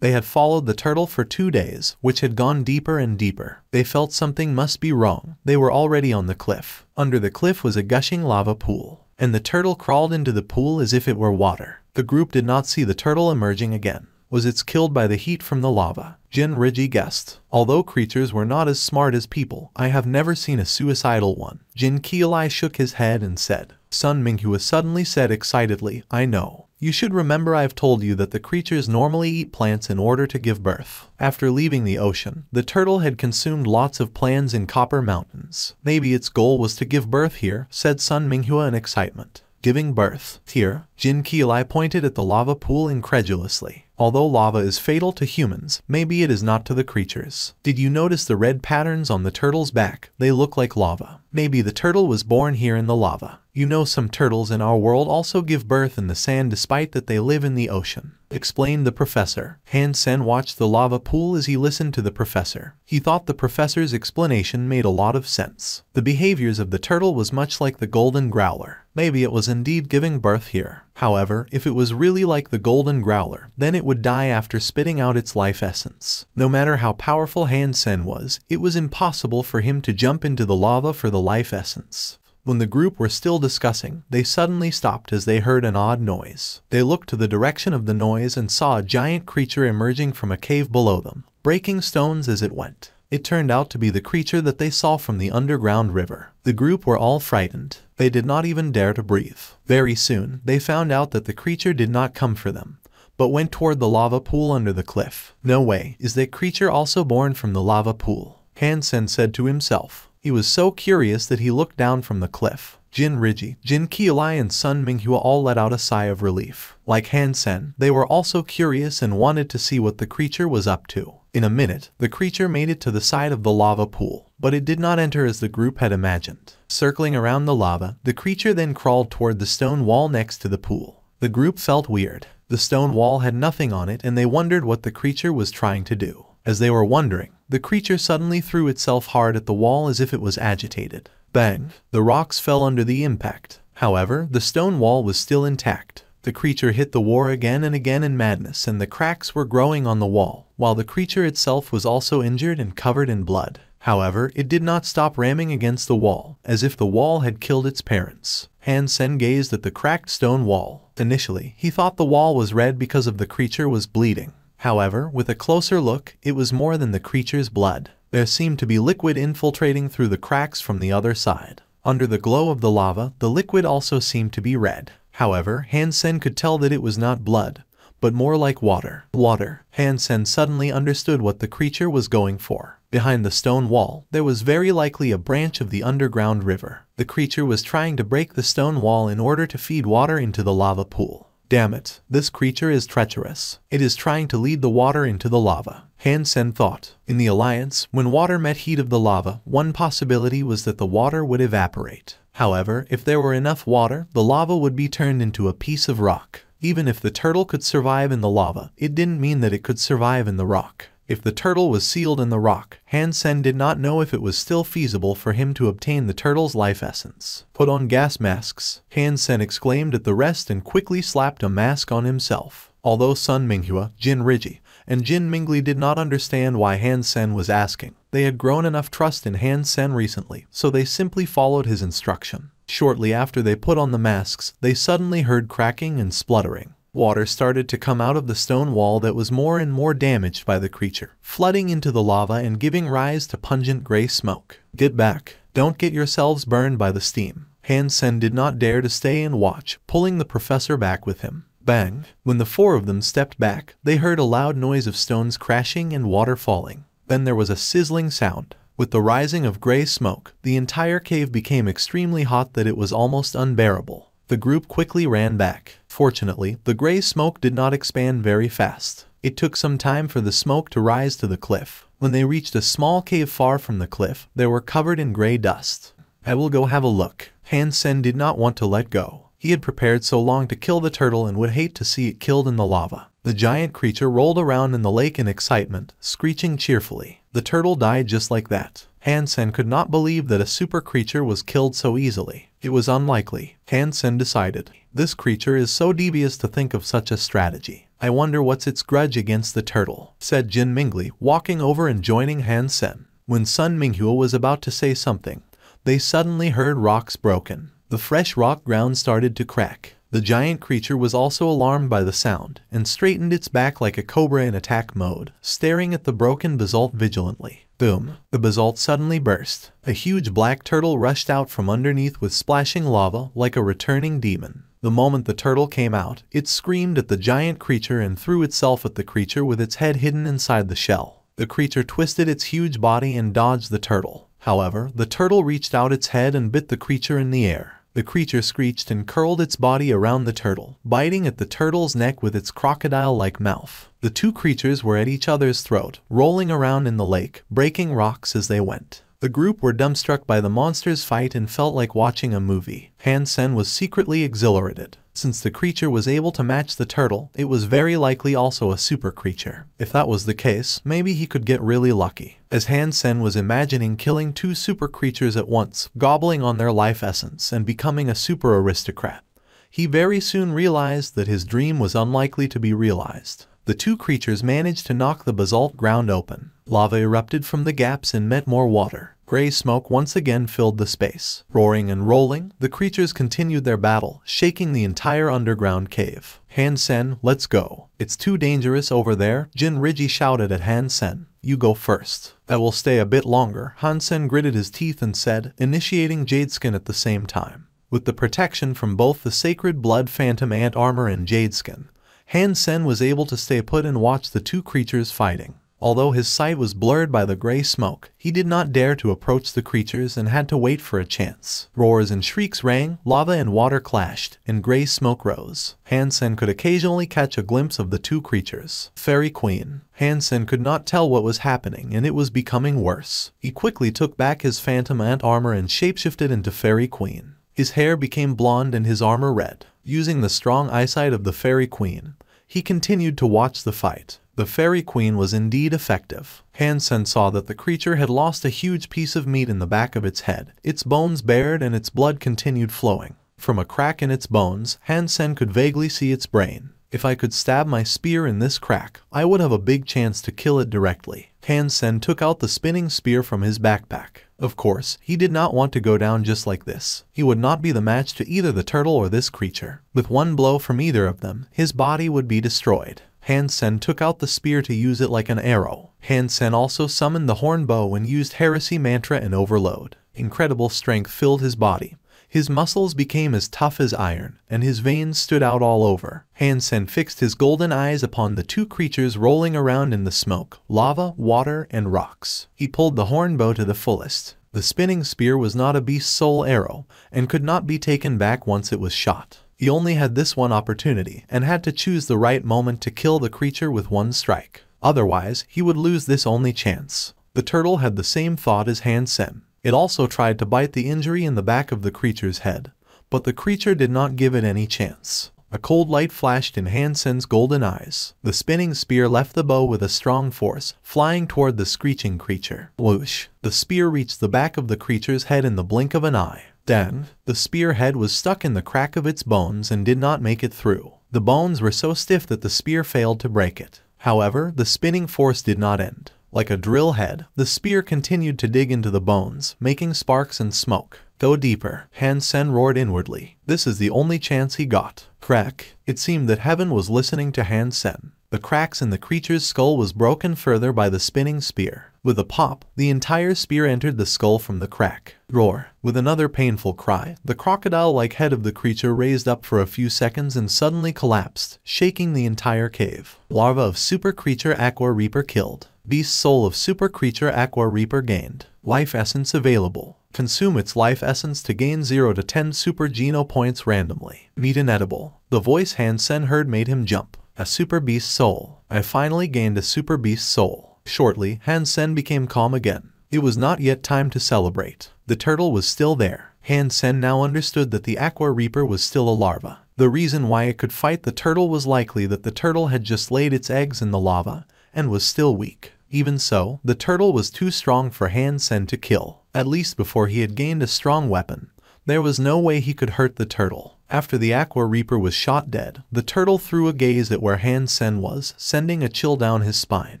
They had followed the turtle for 2 days, which had gone deeper and deeper. They felt something must be wrong. They were already on the cliff. Under the cliff was a gushing lava pool, and the turtle crawled into the pool as if it were water. The group did not see the turtle emerging again. Was it killed by the heat from the lava? Jinriji guessed. Although creatures were not as smart as people, I have never seen a suicidal one. Jin Qiulai shook his head and said. Sun Minghua suddenly said excitedly, I know. You should remember I've told you that the creatures normally eat plants in order to give birth. After leaving the ocean, the turtle had consumed lots of plants in Copper Mountains. Maybe its goal was to give birth here, said Sun Minghua in excitement. Giving birth here? Jin Qiulai pointed at the lava pool incredulously. Although lava is fatal to humans, maybe it is not to the creatures. Did you notice the red patterns on the turtle's back? They look like lava. Maybe the turtle was born here in the lava. You know, some turtles in our world also give birth in the sand despite that they live in the ocean, explained the professor. Han Sen watched the lava pool as he listened to the professor. He thought the professor's explanation made a lot of sense. The behaviors of the turtle was much like the golden growler. Maybe it was indeed giving birth here. However, if it was really like the golden growler, then it would die after spitting out its life essence. No matter how powerful Han Sen was, it was impossible for him to jump into the lava for the life essence. When the group were still discussing, they suddenly stopped as they heard an odd noise. They looked to the direction of the noise and saw a giant creature emerging from a cave below them, breaking stones as it went. It turned out to be the creature that they saw from the underground river. The group were all frightened. They did not even dare to breathe. Very soon, they found out that the creature did not come for them, but went toward the lava pool under the cliff. No way, is that creature also born from the lava pool? Han Sen said to himself. He was so curious that he looked down from the cliff. Jinriji, Jin Qiulai and Sun Minghua all let out a sigh of relief. Like Han Sen, they were also curious and wanted to see what the creature was up to. In a minute, the creature made it to the side of the lava pool, but it did not enter as the group had imagined. Circling around the lava, the creature then crawled toward the stone wall next to the pool. The group felt weird. The stone wall had nothing on it and they wondered what the creature was trying to do. As they were wondering, the creature suddenly threw itself hard at the wall as if it was agitated. Bang! The rocks fell under the impact. However, the stone wall was still intact. The creature hit the wall again and again in madness and the cracks were growing on the wall, while the creature itself was also injured and covered in blood. However, it did not stop ramming against the wall, as if the wall had killed its parents. Han Sen gazed at the cracked stone wall. Initially, he thought the wall was red because of the creature was bleeding. However, with a closer look, it was more than the creature's blood. There seemed to be liquid infiltrating through the cracks from the other side. Under the glow of the lava, the liquid also seemed to be red. However, Han Sen could tell that it was not blood, but more like water. Water. Han Sen suddenly understood what the creature was going for. Behind the stone wall, there was very likely a branch of the underground river. The creature was trying to break the stone wall in order to feed water into the lava pool. Damn it, this creature is treacherous. It is trying to lead the water into the lava. Han Sen thought. In the alliance, when water met heat of the lava, one possibility was that the water would evaporate. However, if there were enough water, the lava would be turned into a piece of rock. Even if the turtle could survive in the lava, it didn't mean that it could survive in the rock. If the turtle was sealed in the rock, Han Sen did not know if it was still feasible for him to obtain the turtle's life essence. Put on gas masks, Han Sen exclaimed at the rest and quickly slapped a mask on himself. Although Sun Minghua, Jinriji, and Jin Mingli did not understand why Han Sen was asking, they had grown enough trust in Han Sen recently, so they simply followed his instruction. Shortly after they put on the masks, they suddenly heard cracking and spluttering. Water started to come out of the stone wall that was more and more damaged by the creature, flooding into the lava and giving rise to pungent gray smoke. Get back. Don't get yourselves burned by the steam. Han Sen did not dare to stay and watch, pulling the professor back with him. Bang! When the four of them stepped back, they heard a loud noise of stones crashing and water falling. Then there was a sizzling sound. With the rising of gray smoke, the entire cave became extremely hot that it was almost unbearable. The group quickly ran back. Fortunately, the gray smoke did not expand very fast. It took some time for the smoke to rise to the cliff. When they reached a small cave far from the cliff, they were covered in gray dust. I will go have a look. Han Sen did not want to let go. He had prepared so long to kill the turtle and would hate to see it killed in the lava. The giant creature rolled around in the lake in excitement, screeching cheerfully. The turtle died just like that. Han Sen could not believe that a super creature was killed so easily. It was unlikely. Han Sen decided. This creature is so devious to think of such a strategy. I wonder what's its grudge against the turtle, said Jin Mingli, walking over and joining Han Sen. When Sun Minghua was about to say something, they suddenly heard rocks broken. The fresh rock ground started to crack. The giant creature was also alarmed by the sound, and straightened its back like a cobra in attack mode, staring at the broken basalt vigilantly. Boom! The basalt suddenly burst. A huge black turtle rushed out from underneath with splashing lava like a returning demon. The moment the turtle came out, it screamed at the giant creature and threw itself at the creature with its head hidden inside the shell. The creature twisted its huge body and dodged the turtle. However, the turtle reached out its head and bit the creature in the air. The creature screeched and curled its body around the turtle, biting at the turtle's neck with its crocodile-like mouth. The two creatures were at each other's throat, rolling around in the lake, breaking rocks as they went. The group were dumbstruck by the monsters' fight and felt like watching a movie. Han Sen was secretly exhilarated. Since the creature was able to match the turtle, it was very likely also a super creature. If that was the case, maybe he could get really lucky. As Han Sen was imagining killing two super creatures at once, gobbling on their life essence and becoming a super aristocrat, he very soon realized that his dream was unlikely to be realized. The two creatures managed to knock the basalt ground open. Lava erupted from the gaps and met more water. Gray smoke once again filled the space. Roaring and rolling, the creatures continued their battle, shaking the entire underground cave. Han Sen, let's go. It's too dangerous over there, Jin Riji shouted at Han Sen. You go first. That will stay a bit longer, Han Sen gritted his teeth and said, initiating Jadeskin at the same time. With the protection from both the Sacred Blood Phantom Ant Armor and Jadeskin, Han Sen was able to stay put and watch the two creatures fighting. Although his sight was blurred by the gray smoke, he did not dare to approach the creatures and had to wait for a chance. Roars and shrieks rang, lava and water clashed, and gray smoke rose. Han Sen could occasionally catch a glimpse of the two creatures. Fairy Queen. Han Sen could not tell what was happening and it was becoming worse. He quickly took back his phantom ant armor and shapeshifted into Fairy Queen. His hair became blonde and his armor red. Using the strong eyesight of the Fairy Queen, he continued to watch the fight. The Fairy Queen was indeed effective. Han Sen saw that the creature had lost a huge piece of meat in the back of its head. Its bones bared and its blood continued flowing. From a crack in its bones, Han Sen could vaguely see its brain. If I could stab my spear in this crack, I would have a big chance to kill it directly. Han Sen took out the spinning spear from his backpack. Of course, he did not want to go down just like this. He would not be the match to either the turtle or this creature. With one blow from either of them, his body would be destroyed. Han Sen took out the spear to use it like an arrow. Han Sen also summoned the horn bow and used heresy mantra and overload. Incredible strength filled his body. His muscles became as tough as iron, and his veins stood out all over. Han Sen fixed his golden eyes upon the two creatures rolling around in the smoke, lava, water, and rocks. He pulled the horn bow to the fullest. The spinning spear was not a beast's soul arrow, and could not be taken back once it was shot. He only had this one opportunity, and had to choose the right moment to kill the creature with one strike. Otherwise, he would lose this only chance. The turtle had the same thought as Han Sen. It also tried to bite the injury in the back of the creature's head, but the creature did not give it any chance. A cold light flashed in Han Sen's golden eyes. The spinning spear left the bow with a strong force, flying toward the screeching creature. Whoosh! The spear reached the back of the creature's head in the blink of an eye. Then, the spear head was stuck in the crack of its bones and did not make it through. The bones were so stiff that the spear failed to break it. However, the spinning force did not end. Like a drill head, the spear continued to dig into the bones, making sparks and smoke. Go deeper, Han Sen roared inwardly. This is the only chance he got. Crack! It seemed that heaven was listening to Han Sen. The cracks in the creature's skull was broken further by the spinning spear. With a pop, the entire spear entered the skull from the crack. Roar! With another painful cry, the crocodile-like head of the creature raised up for a few seconds and suddenly collapsed, shaking the entire cave. Larva of Super Creature Aqua Reaper killed. Beast Soul of Super Creature Aqua Reaper gained. Life Essence available. Consume its life essence to gain 0 to 10 Super Geno points randomly. Meat inedible. The voice Han Sen heard made him jump. A Super Beast Soul. I finally gained a Super Beast Soul. Shortly, Han Sen became calm again. It was not yet time to celebrate. The turtle was still there. Han Sen now understood that the Aqua Reaper was still a larva. The reason why it could fight the turtle was likely that the turtle had just laid its eggs in the lava, and was still weak. Even so, the turtle was too strong for Han Sen to kill. At least before he had gained a strong weapon, there was no way he could hurt the turtle. After the Aqua Reaper was shot dead, the turtle threw a gaze at where Han Sen was, sending a chill down his spine.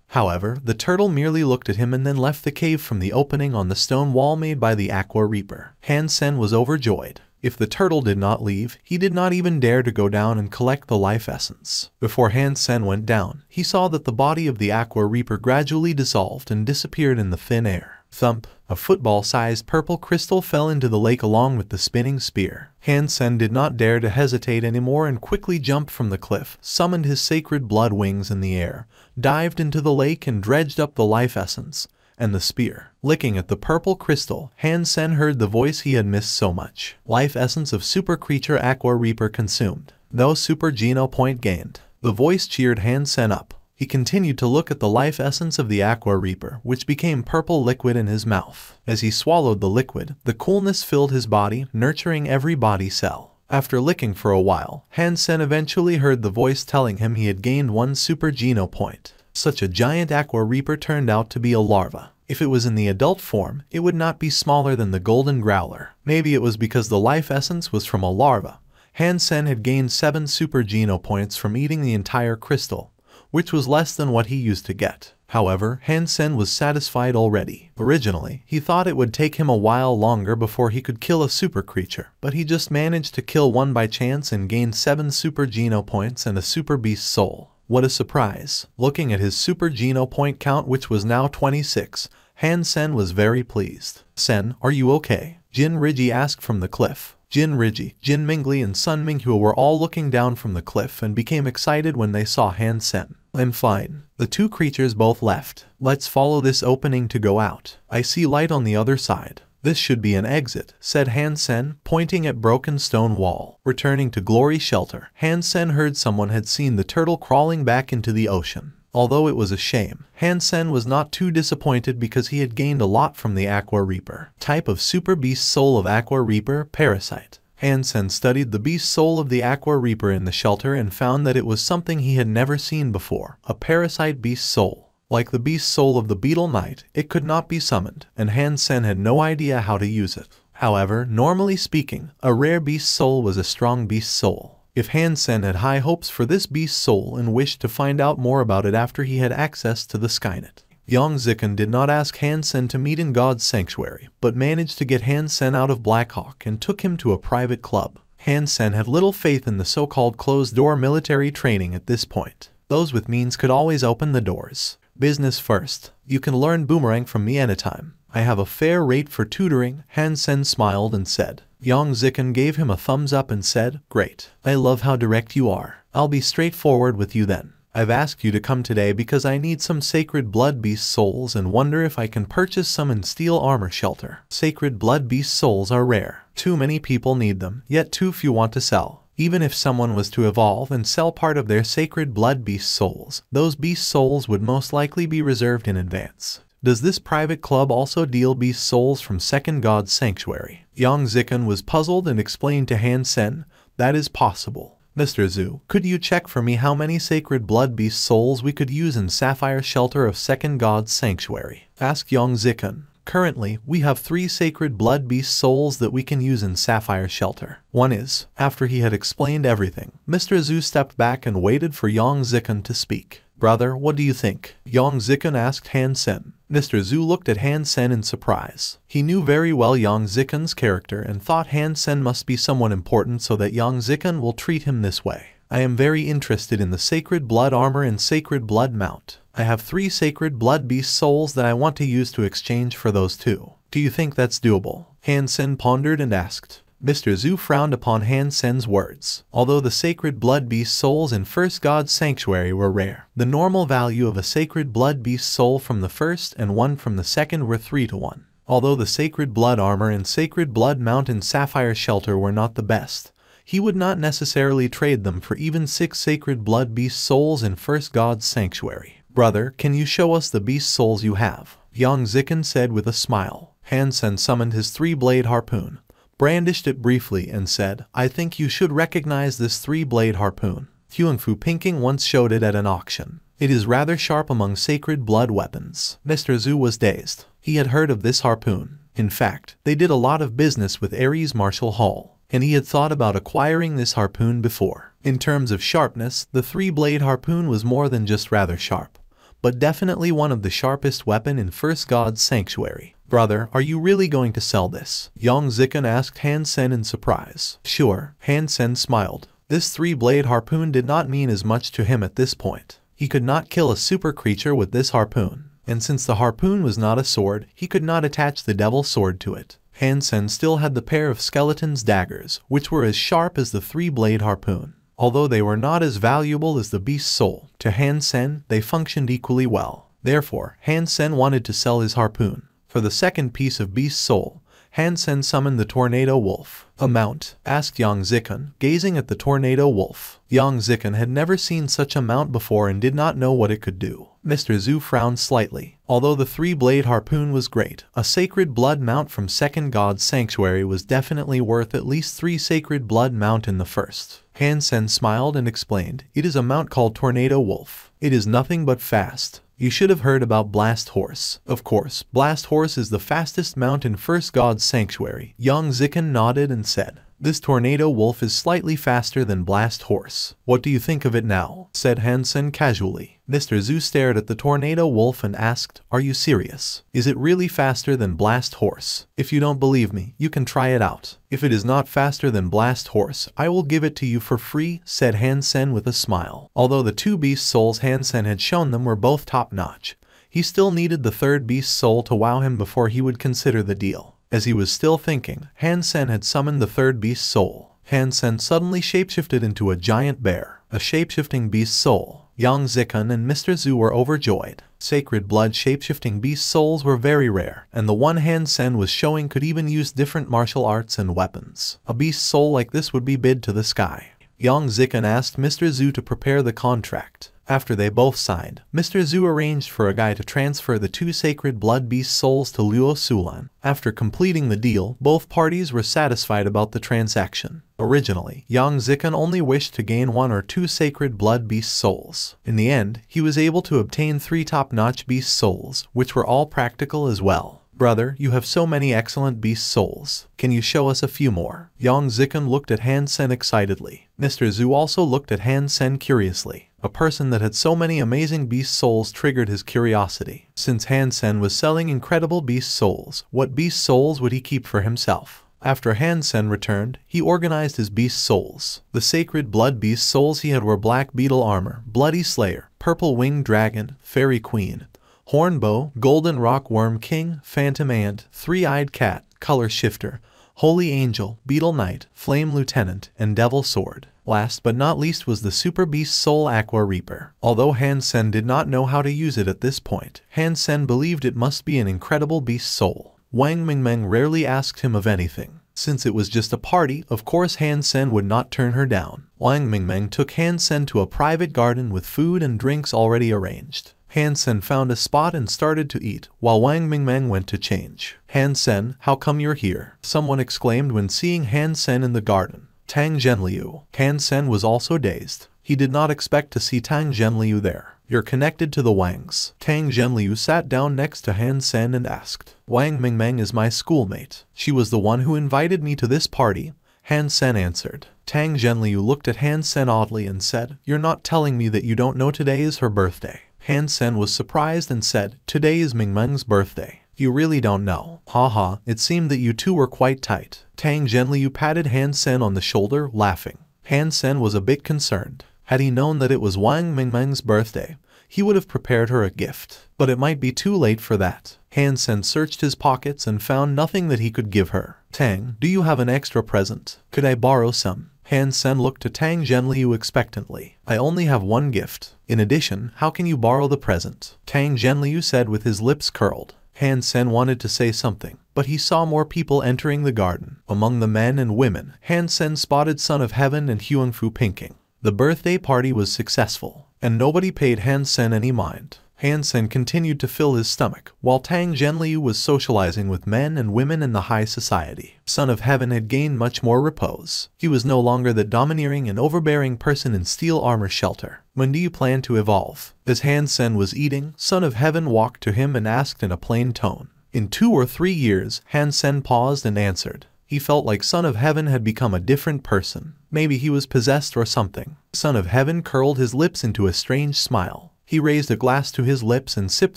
However, the turtle merely looked at him and then left the cave from the opening on the stone wall made by the Aqua Reaper. Han Sen was overjoyed. If the turtle did not leave, he did not even dare to go down and collect the life essence. Before Han Sen went down, he saw that the body of the Aqua Reaper gradually dissolved and disappeared in the thin air. Thump! A football-sized purple crystal fell into the lake along with the spinning spear. Han Sen did not dare to hesitate anymore and quickly jumped from the cliff, summoned his sacred blood wings in the air, dived into the lake and dredged up the life essence and the spear. Licking at the purple crystal, Han Sen heard the voice he had missed so much. Life essence of super creature Aqua Reaper consumed. No super geno point gained. The voice cheered Han Sen up. He continued to look at the life essence of the Aqua Reaper, which became purple liquid in his mouth. As he swallowed the liquid, the coolness filled his body, nurturing every body cell. After licking for a while, Han Sen eventually heard the voice telling him he had gained 1 super geno point. Such a giant Aqua Reaper turned out to be a larva. If it was in the adult form, it would not be smaller than the golden growler. Maybe it was because the life essence was from a larva. Han Sen had gained 7 super geno points from eating the entire crystal, which was less than what he used to get. However, Han Sen was satisfied already. Originally, he thought it would take him a while longer before he could kill a super creature, but he just managed to kill one by chance and gained 7 super geno points and a super beast soul. What a surprise! Looking at his super geno point count, which was now 26, Han Sen was very pleased. "Sen, are you okay?" Jin Riji asked from the cliff. Jin Riji, Jin Mingli and Sun Minghua were all looking down from the cliff and became excited when they saw Han Sen. "I'm fine." The two creatures both left. "Let's follow this opening to go out. I see light on the other side. This should be an exit," said Han Sen, pointing at broken stone wall. Returning to Glory Shelter, Han Sen heard someone had seen the turtle crawling back into the ocean. Although it was a shame, Han Sen was not too disappointed because he had gained a lot from the Aqua Reaper. Type of Super Beast Soul of Aqua Reaper, Parasite. Han Sen studied the beast soul of the Aqua Reaper in the shelter and found that it was something he had never seen before, a parasite beast soul. Like the beast soul of the Beetle Knight, it could not be summoned, and Han Sen had no idea how to use it. However, normally speaking, a rare beast soul was a strong beast soul. If Han Sen had high hopes for this beast soul and wished to find out more about it after he had access to the Skynet. Yang Zikan did not ask Han Sen to meet in God's sanctuary, but managed to get Han Sen out of Blackhawk and took him to a private club. Han Sen had little faith in the so-called closed-door military training at this point. Those with means could always open the doors. Business first. You can learn boomerang from me anytime. I have a fair rate for tutoring. Han Sen smiled and said. Yang Zikan gave him a thumbs up and said, "Great. I love how direct you are. I'll be straightforward with you then. I've asked you to come today because I need some sacred blood beast souls and wonder if I can purchase some in Steel Armor Shelter. Sacred blood beast souls are rare. Too many people need them, yet too few want to sell. Even if someone was to evolve and sell part of their sacred blood beast souls, those beast souls would most likely be reserved in advance. Does this private club also deal beast souls from Second God's Sanctuary?" Yang Zikan was puzzled and explained to Han Sen, "That is possible. Mr. Zhu, could you check for me how many sacred blood beast souls we could use in Sapphire Shelter of Second God's Sanctuary?" asked Yang Zikan. "Currently, we have 3 sacred blood beast souls that we can use in Sapphire Shelter. One is..." After he had explained everything, Mr. Zhu stepped back and waited for Yang Zikan to speak. "Brother, what do you think?" Yang Zikan asked Han Sen. Mr. Zhu looked at Han Sen in surprise. He knew very well Yang Zikan's character and thought Han Sen must be someone important so that Yang Zikan will treat him this way. "I am very interested in the sacred blood armor and sacred blood mount. I have 3 sacred blood beast souls that I want to use to exchange for those 2. Do you think that's doable?" Han Sen pondered and asked. Mr. Zhu frowned upon Han Sen's words. Although the sacred blood beast souls in First God's Sanctuary were rare, the normal value of a sacred blood beast soul from the first and one from the second were 3 to 1. Although the sacred blood armor and sacred blood mount in Sapphire Shelter were not the best, he would not necessarily trade them for even 6 sacred blood beast souls in First God's Sanctuary. "Brother, can you show us the beast souls you have?" Yang Zikan said with a smile. Han Sen summoned his 3-blade harpoon, brandished it briefly and said, "I think you should recognize this 3-blade harpoon. Huangfu Pinking once showed it at an auction. It is rather sharp among sacred blood weapons." Mr. Zhu was dazed. He had heard of this harpoon. In fact, they did a lot of business with Ares Marshall Hall. and he had thought about acquiring this harpoon before. In terms of sharpness, the three-blade harpoon was more than just rather sharp, but definitely one of the sharpest weapon in First God's Sanctuary. Brother, are you really going to sell this? Yang Zikan asked Han Sen in surprise. Sure, Han Sen smiled. This three-blade harpoon did not mean as much to him at this point. He could not kill a super creature with this harpoon, and since the harpoon was not a sword, he could not attach the devil sword to it. Han Sen still had the pair of skeleton's daggers, which were as sharp as the three-blade harpoon. Although they were not as valuable as the beast's soul, to Han Sen they functioned equally well. Therefore, Han Sen wanted to sell his harpoon. For the second piece of beast's soul, Han Sen summoned the tornado wolf. "Amount?" asked Yang Zikan, gazing at the tornado wolf. Yang Zikan had never seen such a mount before and did not know what it could do. Mr. Zhu frowned slightly. Although the three-blade harpoon was great, a sacred blood mount from Second God's Sanctuary was definitely worth at least 3 sacred blood mount in the first. Han Sen smiled and explained, "It is a mount called Tornado Wolf. It is nothing but fast. You should have heard about Blast Horse." Of course, Blast Horse is the fastest mount in First God's Sanctuary. Yang Zikan nodded and said, "This Tornado Wolf is slightly faster than Blast Horse. What do you think of it now?" said Han Sen casually. Mr. Zhu stared at the Tornado Wolf and asked, "Are you serious? Is it really faster than Blast Horse? If you don't believe me, you can try it out. If it is not faster than Blast Horse, I will give it to you for free," said Han Sen with a smile. Although the 2 beast souls Han Sen had shown them were both top-notch, he still needed the 3rd beast soul to wow him before he would consider the deal. As he was still thinking, Han Sen had summoned the 3rd beast soul. Han Sen suddenly shapeshifted into a giant bear, a shapeshifting beast soul. Yang Zikan and Mr. Zhu were overjoyed. Sacred blood shapeshifting beast souls were very rare, and the one Han Sen was showing could even use different martial arts and weapons. A beast soul like this would be bid to the sky. Yang Zikan asked Mr. Zhu to prepare the contract. After they both signed, Mr. Zhu arranged for a guy to transfer the 2 sacred blood beast souls to Luo Sulan. After completing the deal, both parties were satisfied about the transaction. Originally, Yang Zikan only wished to gain 1 or 2 sacred blood beast souls. In the end, he was able to obtain 3 top-notch beast souls, which were all practical as well. "Brother, you have so many excellent beast souls. Can you show us a few more?" Yang Zikan looked at Han Sen excitedly. Mr. Zhu also looked at Han Sen curiously. A person that had so many amazing beast souls triggered his curiosity. Since Han Sen was selling incredible beast souls, what beast souls would he keep for himself? After Han Sen returned, he organized his beast souls. The sacred blood beast souls he had were Black Beetle Armor, Bloody Slayer, Purple Winged Dragon, Fairy Queen, Hornbow, Golden Rock Worm King, Phantom Ant, Three-Eyed Cat, Color Shifter, Holy Angel, Beetle Knight, Flame Lieutenant, and Devil Sword. Last but not least was the Super Beast Soul Aqua Reaper. Although Han Sen did not know how to use it at this point, Han Sen believed it must be an incredible beast soul. Wang Mingmeng rarely asked him of anything. Since it was just a party, of course Han Sen would not turn her down. Wang Mingmeng took Han Sen to a private garden with food and drinks already arranged. Han Sen found a spot and started to eat, while Wang Mingmeng went to change. "Han Sen, how come you're here?" someone exclaimed when seeing Han Sen in the garden. "Tang Zhenliu." Han Sen was also dazed. He did not expect to see Tang Zhenliu there. "You're connected to the Wangs." Tang Zhenliu sat down next to Han Sen and asked, "Wang Mingmeng is my schoolmate. She was the one who invited me to this party," Han Sen answered. Tang Zhenliu looked at Han Sen oddly and said, "You're not telling me that you don't know today is her birthday." Han Sen was surprised and said, "Today is Mingmeng's birthday. You really don't know." "Haha, it seemed that you two were quite tight." Tang Zhenliu patted Han Sen on the shoulder, laughing. Han Sen was a bit concerned. Had he known that it was Wang Mingmeng's birthday, he would have prepared her a gift. But it might be too late for that. Han Sen searched his pockets and found nothing that he could give her. "Tang, do you have an extra present? Could I borrow some?" Han Sen looked to Tang Zhenliu expectantly. "I only have 1 gift. In addition, how can you borrow the present?" Tang Zhenliu said with his lips curled. Han Sen wanted to say something, but he saw more people entering the garden. Among the men and women, Han Sen spotted Son of Heaven and Huangfu Pinking. The birthday party was successful, and nobody paid Han Sen any mind. Han Sen continued to fill his stomach, while Tang Zhenliu was socializing with men and women in the high society. Son of Heaven had gained much more repose. He was no longer the domineering and overbearing person in steel armor shelter. "When do you plan to evolve?" As Han Sen was eating, Son of Heaven walked to him and asked in a plain tone. "In 2 or 3 years, Han Sen paused and answered. He felt like Son of Heaven had become a different person. Maybe he was possessed or something. Son of Heaven curled his lips into a strange smile. He raised a glass to his lips and sipped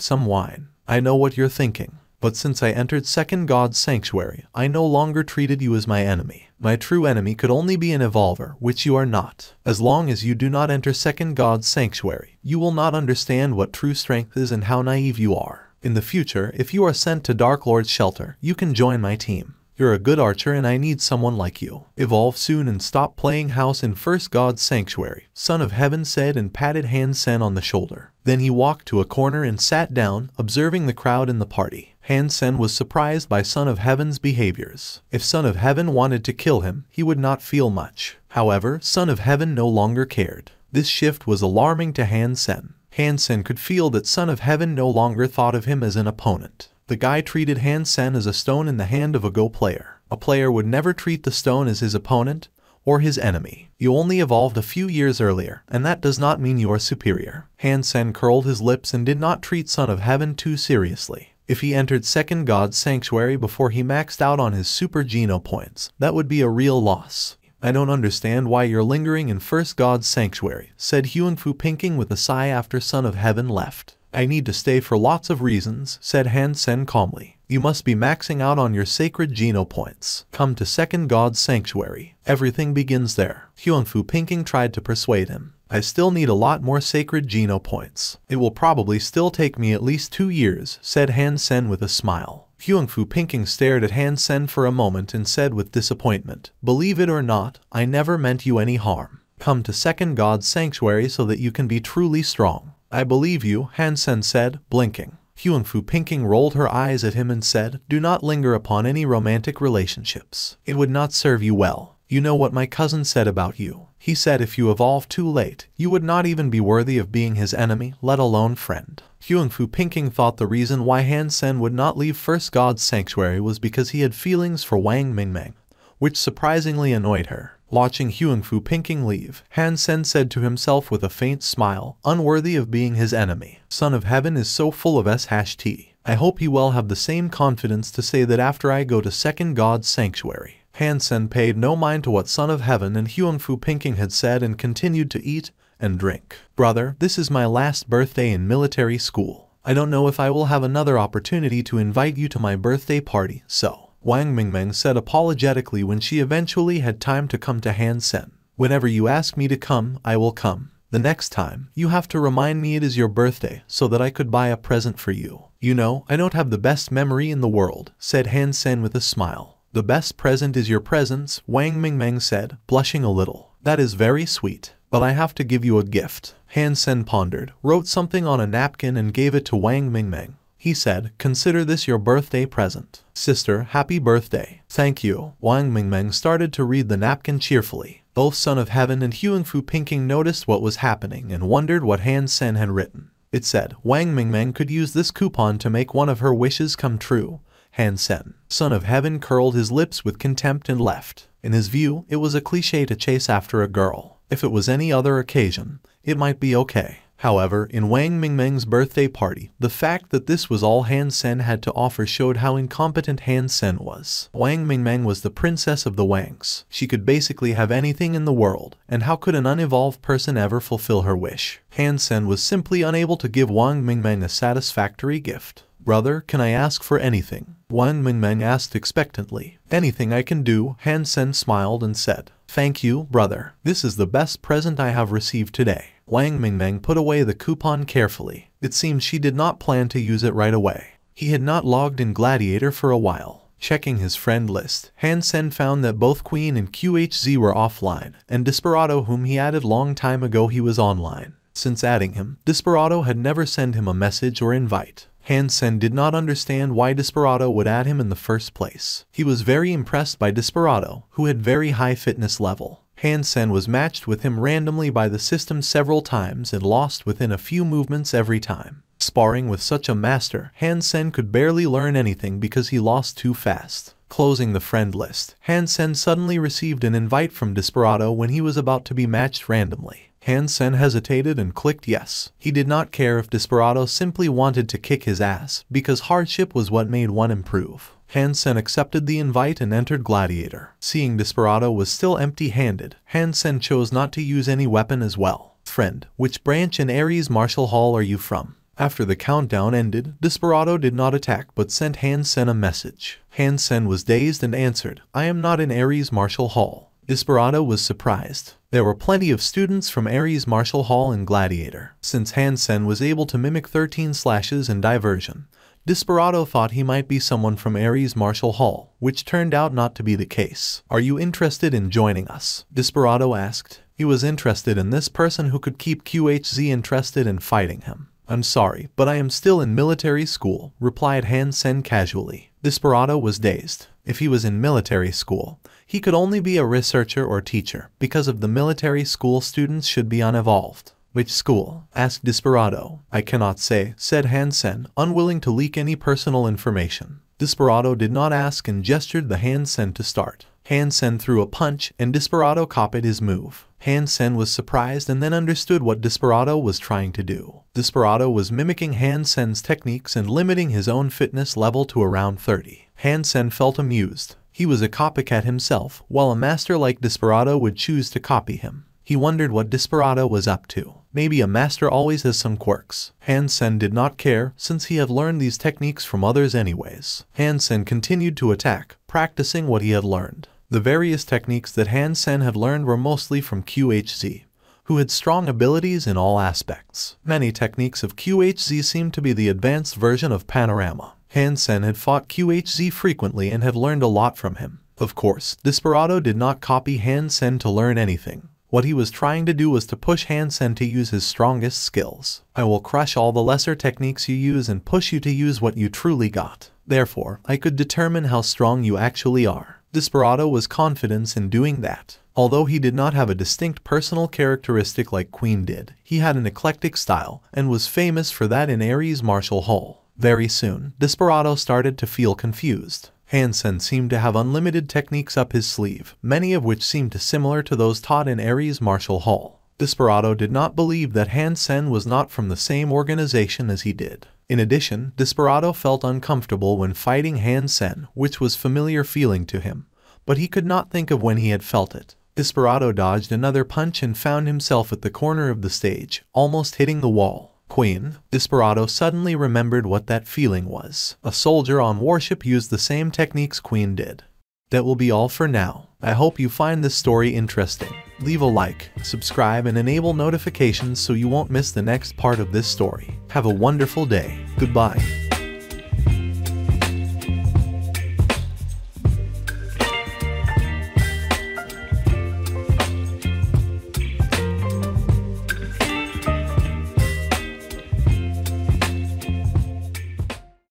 some wine. I know what you're thinking. But since I entered second God's sanctuary, I no longer treated you as my enemy. My true enemy could only be an evolver, which you are not. As long as you do not enter second God's sanctuary, you will not understand what true strength is and how naive you are. In the future, if you are sent to Dark Lord's shelter, you can join my team. You're a good archer and I need someone like you. Evolve soon and stop playing house in first God's sanctuary, Son of Heaven said and patted Han Sen on the shoulder. Then he walked to a corner and sat down, observing the crowd in the party. Han Sen was surprised by Son of Heaven's behaviors. If Son of Heaven wanted to kill him, he would not feel much. However, Son of Heaven no longer cared. This shift was alarming to Han Sen. Han Sen could feel that Son of Heaven no longer thought of him as an opponent. The guy treated Han Sen as a stone in the hand of a Go player. A player would never treat the stone as his opponent or his enemy. You only evolved a few years earlier, and that does not mean you are superior. Han Sen curled his lips and did not treat Son of Heaven too seriously. If he entered second God's sanctuary before he maxed out on his super Geno points, that would be a real loss. I don't understand why you're lingering in first God's sanctuary, said Huangfu Pinking with a sigh after Son of Heaven left. I need to stay for lots of reasons, said Han Sen calmly. You must be maxing out on your sacred Geno points. Come to second God's sanctuary. Everything begins there. Huangfu Pinking tried to persuade him. I still need a lot more sacred Geno points. It will probably still take me at least 2 years, said Han Sen with a smile. Huangfu Pinking stared at Han Sen for a moment and said with disappointment, believe it or not, I never meant you any harm. Come to second God's sanctuary so that you can be truly strong. I believe you, Han Sen said, blinking. Huangfu Pinking rolled her eyes at him and said, do not linger upon any romantic relationships. It would not serve you well. You know what my cousin said about you. He said if you evolve too late, you would not even be worthy of being his enemy, let alone friend. Huangfu Pinking thought the reason why Han Sen would not leave first God's sanctuary was because he had feelings for Wang Mingmeng, which surprisingly annoyed her. Watching Huangfu Pinking leave, Han Sen said to himself with a faint smile, unworthy of being his enemy. Son of Heaven is so full of sh-t. I hope he will have the same confidence to say that after I go to second God's sanctuary. Han Sen paid no mind to what Son of Heaven and Huangfu Pinking had said and continued to eat and drink. Brother, this is my last birthday in military school. I don't know if I will have another opportunity to invite you to my birthday party, so Wang Mingmeng said apologetically when she eventually had time to come to Han Sen. Whenever you ask me to come, I will come. The next time, you have to remind me it is your birthday so that I could buy a present for you. You know, I don't have the best memory in the world, said Han Sen with a smile. The best present is your presence, Wang Mingmeng said, blushing a little. That is very sweet, but I have to give you a gift. Han Sen pondered, wrote something on a napkin and gave it to Wang Mingmeng. He said, consider this your birthday present. Sister, happy birthday. Thank you. Wang Mingmeng started to read the napkin cheerfully. Both Son of Heaven and Huangfu Pinking noticed what was happening and wondered what Han Sen had written. It said, Wang Mingmeng could use this coupon to make one of her wishes come true. Han Sen. Son of Heaven curled his lips with contempt and left. In his view, it was a cliché to chase after a girl. If it was any other occasion, it might be okay. However, in Wang Mingmeng's birthday party, the fact that this was all Han Sen had to offer showed how incompetent Han Sen was. Wang Mingmeng was the princess of the Wangs. She could basically have anything in the world, and how could an unevolved person ever fulfill her wish? Han Sen was simply unable to give Wang Mingmeng a satisfactory gift. Brother, can I ask for anything? Wang Mingmeng asked expectantly. Anything I can do, Han Sen smiled and said. Thank you, brother. This is the best present I have received today. Wang Mingmeng put away the coupon carefully. It seemed she did not plan to use it right away. He had not logged in Gladiator for a while. Checking his friend list, Han Sen found that both Queen and QHZ were offline, and Desperado, whom he added long time ago, he was online. Since adding him, Desperado had never sent him a message or invite. Han Sen did not understand why Desperado would add him in the first place. He was very impressed by Desperado, who had very high fitness level. Han Sen was matched with him randomly by the system several times and lost within a few movements every time. Sparring with such a master, Han Sen could barely learn anything because he lost too fast. Closing the friend list, Han Sen suddenly received an invite from Desperado when he was about to be matched randomly. Hansen hesitated and clicked yes. He did not care if Desperado simply wanted to kick his ass, because hardship was what made one improve. Hansen accepted the invite and entered Gladiator. Seeing Desperado was still empty-handed, Hansen chose not to use any weapon as well. Friend, which branch in Ares Martial Hall are you from? After the countdown ended, Desperado did not attack but sent Hansen a message. Hansen was dazed and answered, I am not in Ares Martial Hall. Desperado was surprised. There were plenty of students from Ares Martial Hall in Gladiator. Since Hansen was able to mimic 13 slashes and diversion, Desperado thought he might be someone from Ares Martial Hall, which turned out not to be the case. Are you interested in joining us? Desperado asked. He was interested in this person who could keep QHZ interested in fighting him. I'm sorry, but I am still in military school, replied Hansen casually. Desperado was dazed. If he was in military school, he could only be a researcher or teacher, because of the military school students should be unevolved. Which school? Asked Desperado. I cannot say, said Hansen, unwilling to leak any personal information. Desperado did not ask and gestured the Hansen to start. Hansen threw a punch and Desperado copied his move. Hansen was surprised and then understood what Desperado was trying to do. Desperado was mimicking Hansen's techniques and limiting his own fitness level to around 30. Hansen felt amused. He was a copycat himself, while a master like Desperado would choose to copy him. He wondered what Desperado was up to. Maybe a master always has some quirks. Hansen did not care, since he had learned these techniques from others anyways. Hansen continued to attack, practicing what he had learned. The various techniques that Hansen had learned were mostly from QHZ, who had strong abilities in all aspects. Many techniques of QHZ seemed to be the advanced version of Panorama. Hansen had fought QHZ frequently and had learned a lot from him. Of course, Desperado did not copy Hansen to learn anything. What he was trying to do was to push Hansen to use his strongest skills. I will crush all the lesser techniques you use and push you to use what you truly got. Therefore, I could determine how strong you actually are. Desperado was confident in doing that. Although he did not have a distinct personal characteristic like Queen did, he had an eclectic style and was famous for that in Ares Martial Hall. Very soon, Desperado started to feel confused. Hansen seemed to have unlimited techniques up his sleeve, many of which seemed similar to those taught in Ares Martial Hall. Desperado did not believe that Hansen was not from the same organization as he did. In addition, Desperado felt uncomfortable when fighting Hansen, which was a familiar feeling to him, but he could not think of when he had felt it. Desperado dodged another punch and found himself at the corner of the stage, almost hitting the wall. Queen. Desperado suddenly remembered what that feeling was. A soldier on warship used the same techniques Queen did. That will be all for now. I hope you find this story interesting. Leave a like, subscribe, and enable notifications so you won't miss the next part of this story. Have a wonderful day. Goodbye.